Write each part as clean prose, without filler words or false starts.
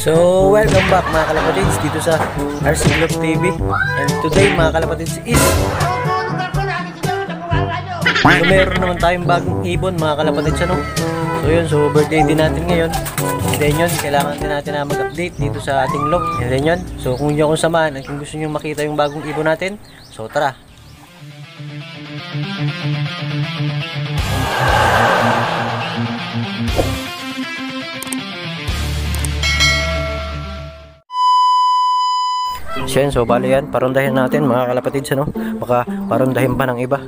So, welcome back mga kalapatids dito sa RC Vlog TV. And today mga kalapatids is meron naman tayong bagong ibon mga kalapatids ano. So yun, so birthday din natin ngayon. And then yun, kailangan din natin na mag-update dito sa ating log. And then yun, so kung hindi ako samahan at kung gusto nyo makita yung bagong ibon natin, so tara. So bali yan, parundahin natin mga kalapatids ano. Baka parundahin pa ng iba.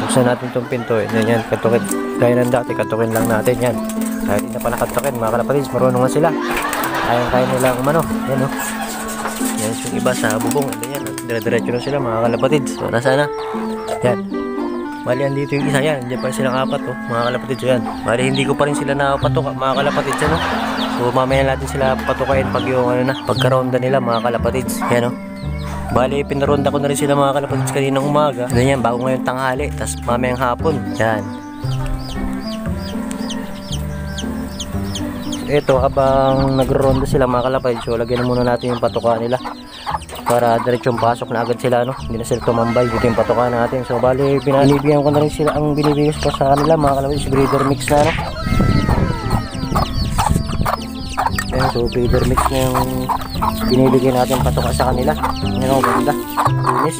Buksan natin itong pinto. Yan, katukin. Gaya ng dati, katukin lang natin yan. Kahit hindi na pala katukin mga kalapatids, marunong nga sila. Kaya nilang umano. Yan o. Yan yung iba sa bubong. Yan, dire-diretso na sila mga kalapatids. So nasa na? Yan. Bali yan dito yung isa yan. Diyan pa silang apat o mga kalapatids. Yan. Bali hindi ko pa rin sila napatuka mga kalapatids ano. So mamaya natin sila patukain pag yung ano na, pagkaronda nila mga kalapatids. Yan o. Bali pinaronda ko na rin sila mga kalapatids kaninang umaga. Ganyan bago ngayon tanghali. Tapos mamayang hapon. Yan. Ito habang nagronda sila mga kalapatids. So lagyan na muna natin yung patuka nila. Para diretsong pasok na agad sila no. Hindi na sila tumambay. Dito yung patuka natin. So bali binibigyan ko na rin sila ang binibigay ko sa kanila mga kalapatids. Breeder mix na no. So breeder mix na yung binibigyan natin patuka sa kanila. Yan o, ganda. Linis.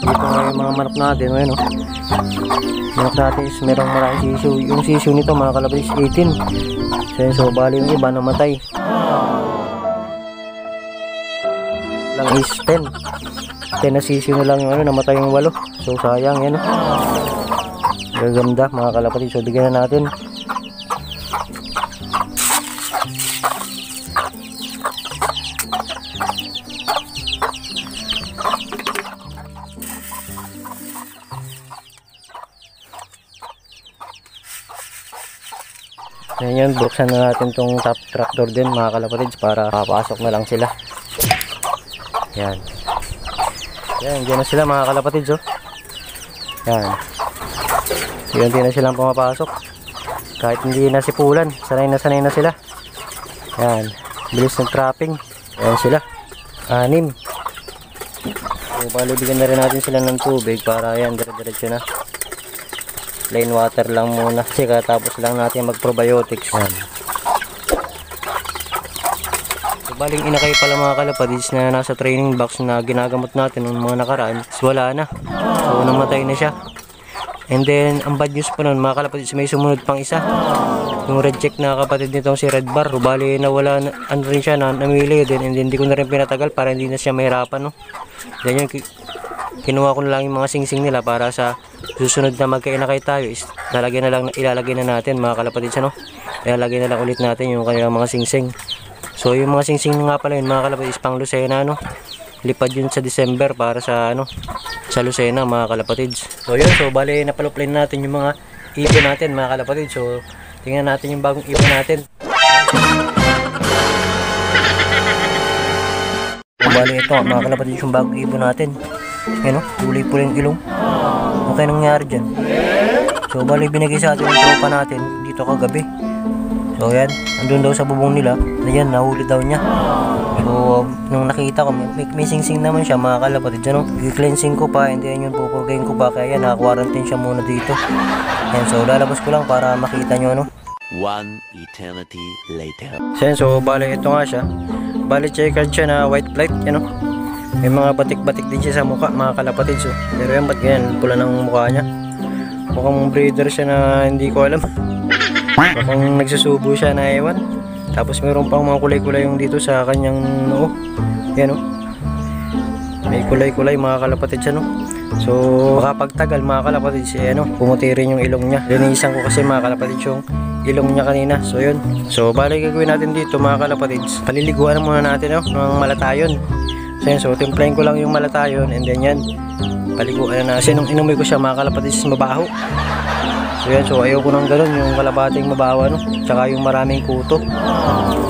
Dito nga yung mga manok natin. Ayan o. Manok natin is merong maraming sisiw. Yung sisiw nito mga kalapatids 18. So bali yung iba namatay. Lang is 10. 10 na sisiw na lang yung ano, namatay yung 8. So sayang yan o. Gaganda mga kalapatids. So bigyan na natin. Yan yun, buksan na natin tong top tractor din mga kalapatids para papasok na lang sila. Yan. Yan, dyan na sila mga kalapatids oh. Yan. Yan din na silang pumapasok. Kahit hindi na sipulan, sanay na sila. Yan. Bilis ng trapping. Yan sila. 6. So, bali bigyan na rin natin sila ng tubig para yan, dire-diretso na. Plain water lang muna kasi katapos lang natin mag-probiotics. Yan. So, baling inakay pala mga kalapatids na nasa training box na ginagamot natin ng mga nakaraan. So, wala na. So namatay na siya. And then ang bad news pa nun mga kalapatids, may sumunod pang isa. Yung red check na kapatid nitong si Red Bar. Bali nawala na, ano rin siya na namili din. And then hindi ko na rin pinatagal para hindi na siya mahirapan no. Ganyan kinuha ko na lang yung mga singsing nila para sa susunod na magkainakay tayo is ilalagay na natin mga kalapatids ano. Ilalagay na lang ulit natin yung kanilang mga singsing. So yung mga singsing nga pala yun mga kalapatids pang Lucena no. Lipad yun sa December para sa ano sa Lucena mga kalapatids. So yun, so bali napaluplay natin yung mga ibon natin mga kalapatids. So tingnan natin yung bagong ibon natin. So, bali ito mga kalapatids yung bagong ibon natin. Yan o, pulay-pulay yung ilong. Okay nangyari dyan. So bali binigay sa atin yung tropa natin dito kagabi. So yan, andun daw sa bubong nila. Ayan, nahuli daw niya. So nung nakita ko, may sing-sing naman siya mga kalapatids ano. I-cleansing ko pa, and then yun pupurgayin ko pa. Kaya naka-quarantine siya muna dito. Yan, so lalabas ko lang para makita nyo ano. 1 eternity later. So bali ito nga siya. Bali checkered siya na white flight, ano. May mga batik-batik din siya sa mukha mga kalapatids oh. Pero yan, ba't ganyan? Pula ng mukha niya. Mukhang breeder siya na hindi ko alam. Mukhang nagsusubo siya na ewan. Tapos meron pang mga kulay-kulay yung dito sa kanyang noo. Yan oh. May kulay-kulay mga kalapatids ano. So makapagtagal mga kalapatids ano, pumuti rin yung ilong niya. Linisan ko kasi mga kalapatids yung ilong niya kanina. So yun. So bali gagawin natin dito mga kalapatids. Paliliguan muna natin oh, ng malatayon. So timplahin ko lang yung malatayon and then yan paliguan na. Kasi nung inumoy ko siya mga kalapatids mabaho. So yan, so ayaw ko nang ganun yung kalabating mabaho ano. Tsaka yung maraming kuto.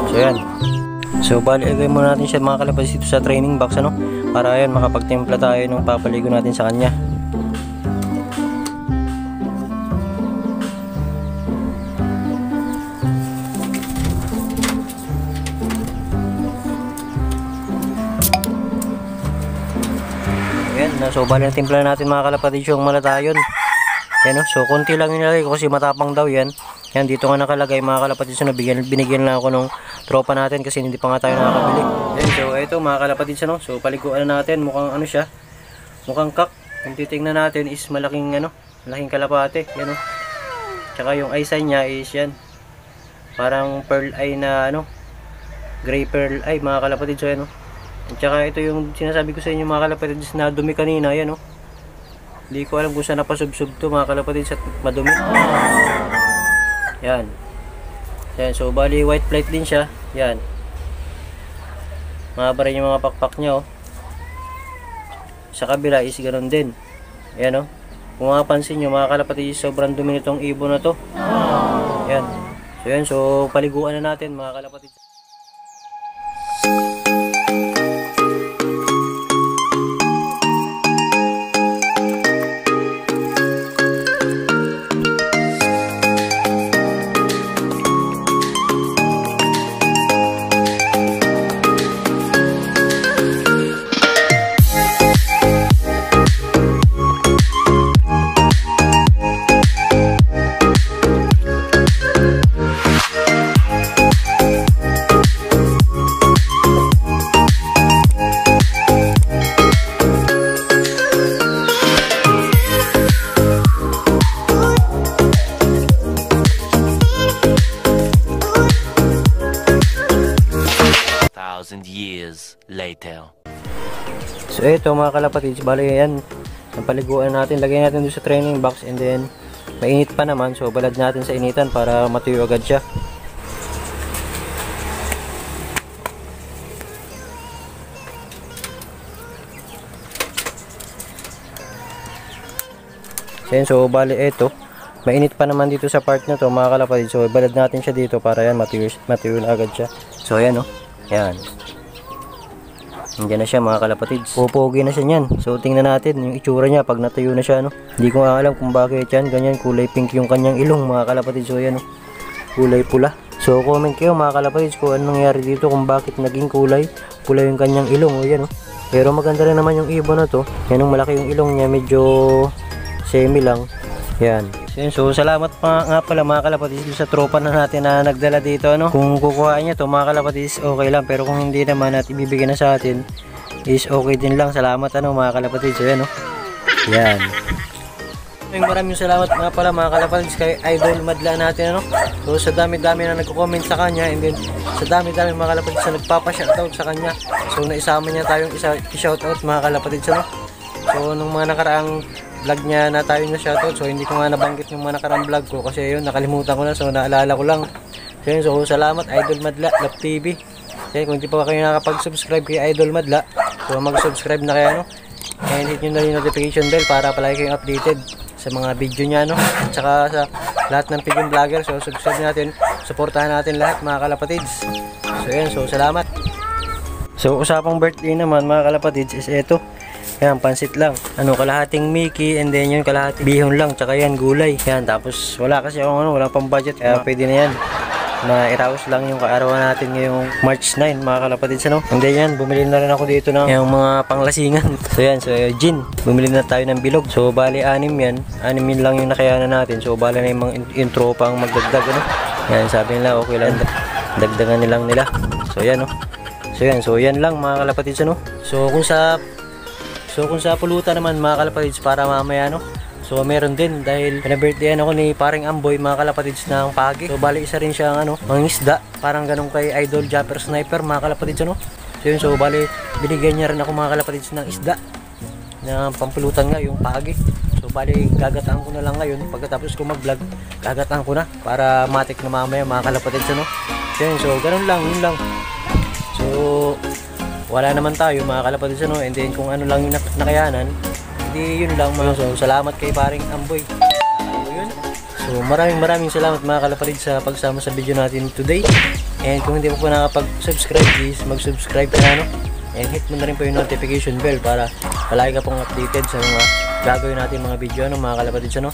So yan. So bali gagawin muna natin siya mga kalapatids dito sa training box ano. Para yan makapagtimpla tayo nung papaligo natin sa kanya. Ayan, so bali na timpla natin mga kalapatids yung malatayon. Yan o, so konti lang nilagay ko kasi matapang daw yan. Yan, dito nga nakalagay mga kalapatids, so binigyan lang ako ng tropa natin kasi hindi pa nga tayo nakakabili. Yan, so ito mga kalapatids, ano, so paliguan na natin, mukhang ano siya, mukhang kak. Kung titingnan natin is malaking ano, malaking kalapate, yan o. Tsaka yung eye sign niya is yan, parang pearl eye na ano, gray pearl eye mga kalapatids, so yan o. At saka ito yung sinasabi ko sa inyo mga kalapatids na dumi kanina, yan o. Hindi ko alam kung saan napasubsob to mga kalapatids at madumi. Yan. Yan, so bali white plate din siya. Yan. Mahaba rin yung mga pakpak niya, oh. Sa kabila is ganoon din. Yan, oh. Kung mapapansin nyo mga kalapatids, sobrang dumi nitong ibon na to. Yan. So yan, so paliguan na natin mga kalapatids. Years later. So ito mga kalapatids, bali yan ang paliguan natin, lagay natin doon sa training box, and then mainit pa naman, so balad natin sa initan para matuyo agad siya. So bali ito, mainit pa naman dito sa part na to mga kalapatids, so balad natin siya dito para yan matuyo na agad siya. So ayan, oh, yan. Nandiyan na siya mga kalapatids. Pupogi na siya niyan. So tingnan natin yung itsura niya pag natuyo na siya, no. Hindi ko nga alam kung bakit yan ganyan, kulay pink yung kanyang ilong mga kalapatids. So yan, no, kulay pula. So comment kayo mga kalapatids kung anong nangyari dito, kung bakit naging kulay pula yung kanyang ilong. O yan, no. Pero maganda rin naman yung ibon na to. Yan, yung malaki yung ilong niya, medyo semi lang. Yan. So salamat pa nga pala mga kalapatids sa tropa na natin na nagdala dito, ano. Kung kukuha niya to mga kalapatids, okay lang, pero kung hindi naman at ibibigay na sa atin is okay din lang. Salamat ano mga kalapatids. So yan, no. Yan. Maraming salamat nga pala mga kalapatids kay Idol Madla natin, ano. So sa dami-dami na nagko-comment sa kanya, and then sa dami-dami mga kalapatids na nagpapa-shoutout sa kanya. So naisama niya tayong i-shoutout mga kalapatids, ano. So nung mga nakaraang vlog niya na tayo na shoutout, so hindi ko nga nabanggit yung mga nakarang vlog ko kasi yun nakalimutan ko na, so naalala ko lang. So yun, so salamat Idol Madla Love TV. Okay, kung hindi pa kayo nakapag-subscribe kay Idol Madla, so mag-subscribe na kayo, no? And hit nyo na yung notification bell para palagi kayong updated sa mga video niya, no? At saka sa lahat ng Pidgin Vlogger, so subscribe natin, supportahan natin lahat mga kalapatids. So yun, so salamat. So usapang birthday naman mga kalapatids is eto. Yan, pansit lang. Ano, kalahating Mickey, and then yun kalahating bihon lang, tsaka yan gulay. Yan, tapos wala kasi akong ano, wala pang budget, kaya pwede na yan. Ma-iraos lang yung kaarawan natin ngayong March 9 mga kalapatids, ano. And then yan, bumili na rin ako dito ng yung mga panglasingan. So yan, so gin. Bumili na tayo ng bilog. So bali 6 yan. 6 yun lang yung nakayanan natin. So bali na yung mga intro pang magdagdag, ano. Yan, sabi nila okay lang. Dagdagan nilang nila. So yan, no. So yan lang mga kalapatids, ano. So kung sa pulutan naman mga kalapatids para mamaya, no. So meron din dahil pina-birthdayan ako ni paring Amboy mga kalapatids ng pagi. So bali isa rin siyang ano, mangisda, parang ganun kay Idol Japper Sniper mga kalapatids, ano. So yun, so bali binigyan niya rin ako mga kalapatids ng isda na pampulutan nga yung pagi. So bali gagataan ko na lang ngayon pagkatapos ko mag-vlog, gagataan ko na para matik na mamaya mga kalapatids, ano. So yun, so ganun lang, yun lang. So wala naman tayo mga kalapatids, ano, and then kung ano lang yung nakayanan, hindi yun lang mga. So salamat kay paring Amboy. Yun. So maraming salamat mga kalapatids sa pagsama sa video natin today. And kung hindi mo pa nakapag-subscribe, please mag-subscribe ka na, no? And hit mo na rin po yung notification bell para palagi ka pong updated sa mga gagawin natin mga video, ano, mga kalapatids, ano.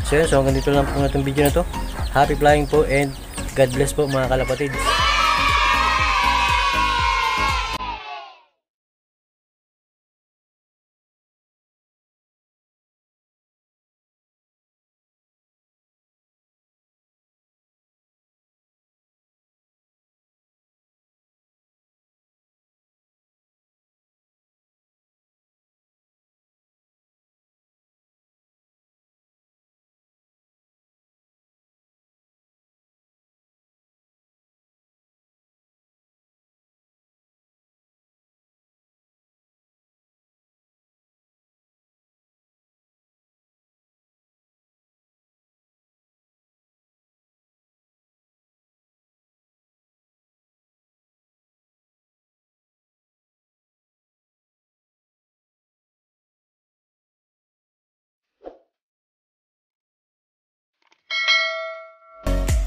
So yun, so hanggang dito lang po na itong video na to. Happy flying po and God bless po mga kalapatids.